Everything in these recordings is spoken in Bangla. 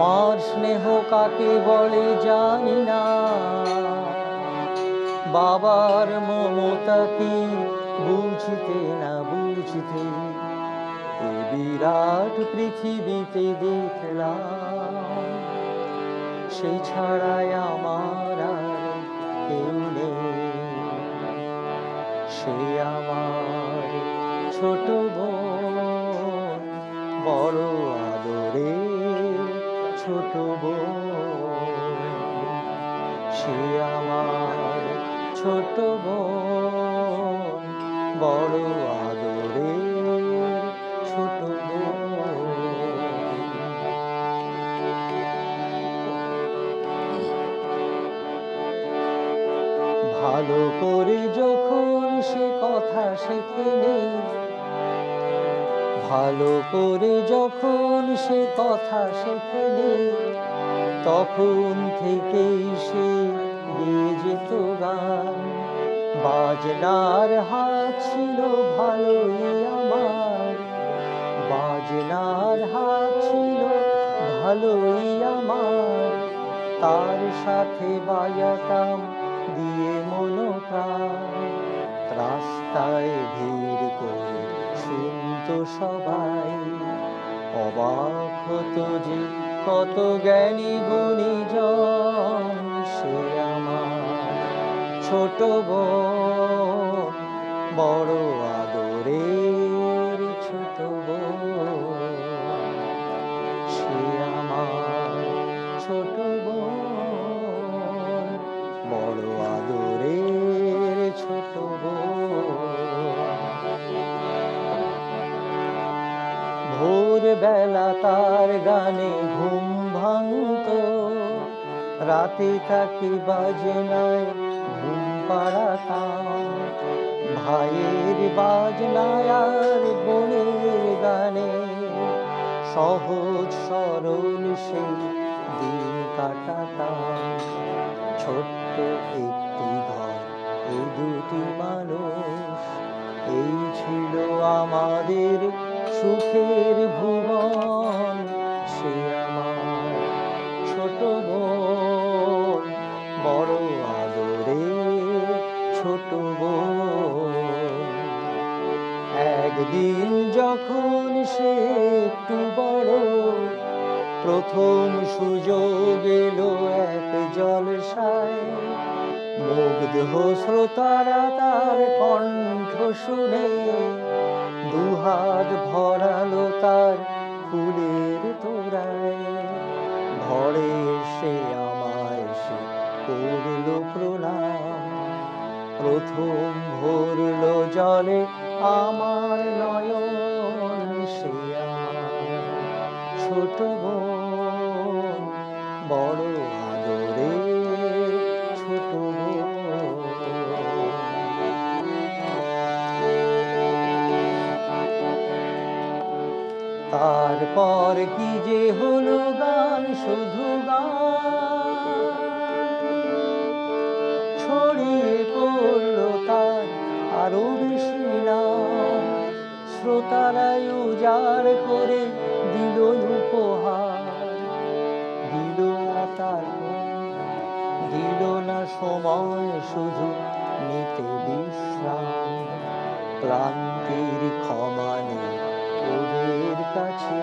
মার স্নেহ কাকে বলে জানি না, বাবার মমতা কি বুঝতে না বুঝতে এই বিরাট পৃথিবীতে দেখলাম, সেই ছাড়াই আমার আর কেউ নেই। সে আমার ছোট বোন, বড় আদরের ছোট বোন। সে আমার ছোট বোন, বড় আদরের ছোট বোন। ভালো করে যখন সে কথা শেখেনি, ভালো করে যখন সে কথা শেখেনি, তখন থেকেই সে গেয়ে যেত গান। বাজনার হাত ছিল ভালোই আমার, বাজনার হাত ছিল ভালোই আমার, তার সাথে বাজাতাম দিয়ে মনোপ্রাণ। রাস্তায় ভিড় করে শুনতো সবাই, অবাক হতো যে কত জ্ঞানী গুণীজন। সে আমার ছোট বোন, বড় আদরের ছোট বোন। সে আমার ছোট বোন, বড় আদরের ছোট বোন। ভোরবেলা তার গানে ঘুম ভাঙতো, রাতে তাকে বাজনায় ঘুম পাড়াতাম। ভাইয়ের বাজনায় আর বোনের গানে সহজ সরল সেই দিন কাটাতাম। ছোট্ট একটি ঘর, এই দুটি মানুষ, এই ছিল আমাদের সুখের ভুবন। সে আমার ছোট বোন, বড় আদরের ছোট বোন। একদিন যখন সে একটু বড়, প্রথম সুযোগ এলো এক জলসায়। মুগ্ধ শ্রোতারা তার কণ্ঠ শুনে দুহাত ভরালো তার ফুলের তোড়ায়। ঘরে এসে আমায় সে করলো প্রণাম, প্রথম ভরলো জলে আমার নয়ন। সে আমার ছোট বোন, বড় আদরের ছোট বোন। তারপর কি যে হলো গান, শুধু গান ছড়িয়ে পড়লো তার আরো বেশি নাম। শ্রোতারাই উজাড় করে দিল উপহার, দিল না তার দিল না সময় শুধু নিতে বিশ্রাম। ক্লান্তির ক্ষমা নেই ওদের কাছে,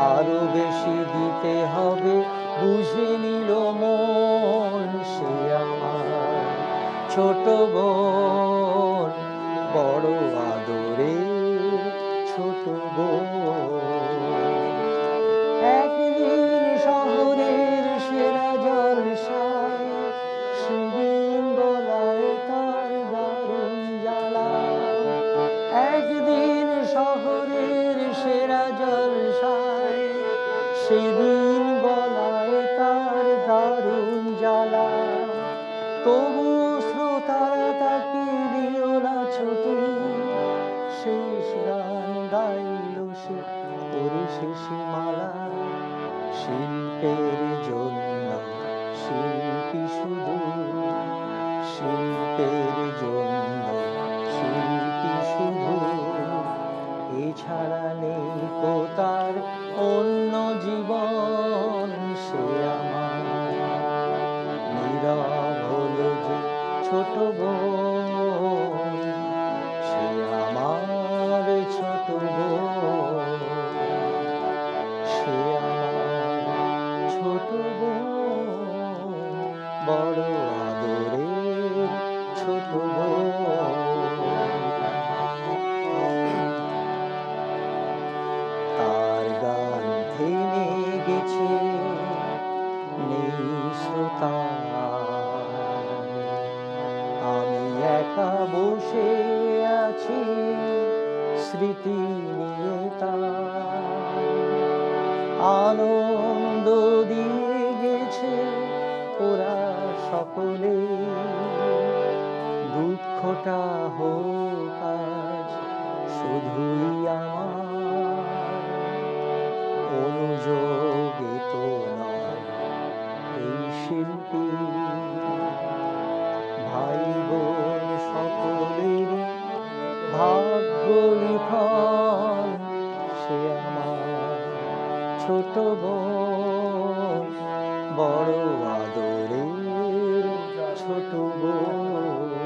আরো বেশি দিতে হবে বুঝে নিল মন। সে আমার ছোট বোন, বড় আদরের ছোট বোন। একদিন শহরের সেরা জলসায় সেদিন গলায় তার দারুণ জ্বালা। একদিন শহরের সেরা জলসায় সেদিন গলায় তার দারুণ জ্বালা। তবু শ্রোতারা তাকে দিল না ছুটি, শেষ গান গাইল সে পরিশেষে মালা। শিল্পের জন্য শিল্পী শুধু, শিল্পের জন্য শিল্পী শুধু, এছাড়া নেই তো তার অন্য জীবন। বড় আদরের ছোট বোন। তার গান থেমে গেছে, নেই শ্রোতা, আমি একা বসে আছি স্মৃতি নিয়ে তার। আনন্দ দিয়ে গেছে ওরা সকলে, দুঃখটা হোক আজ শুধুই আমার। অনুযোগে তো নয় এই শিল্পী, ভাই বোন সকলেরই ভাগ্য লিখন সে আমার ছোট বোন, বড় আদরের ছোট বোন।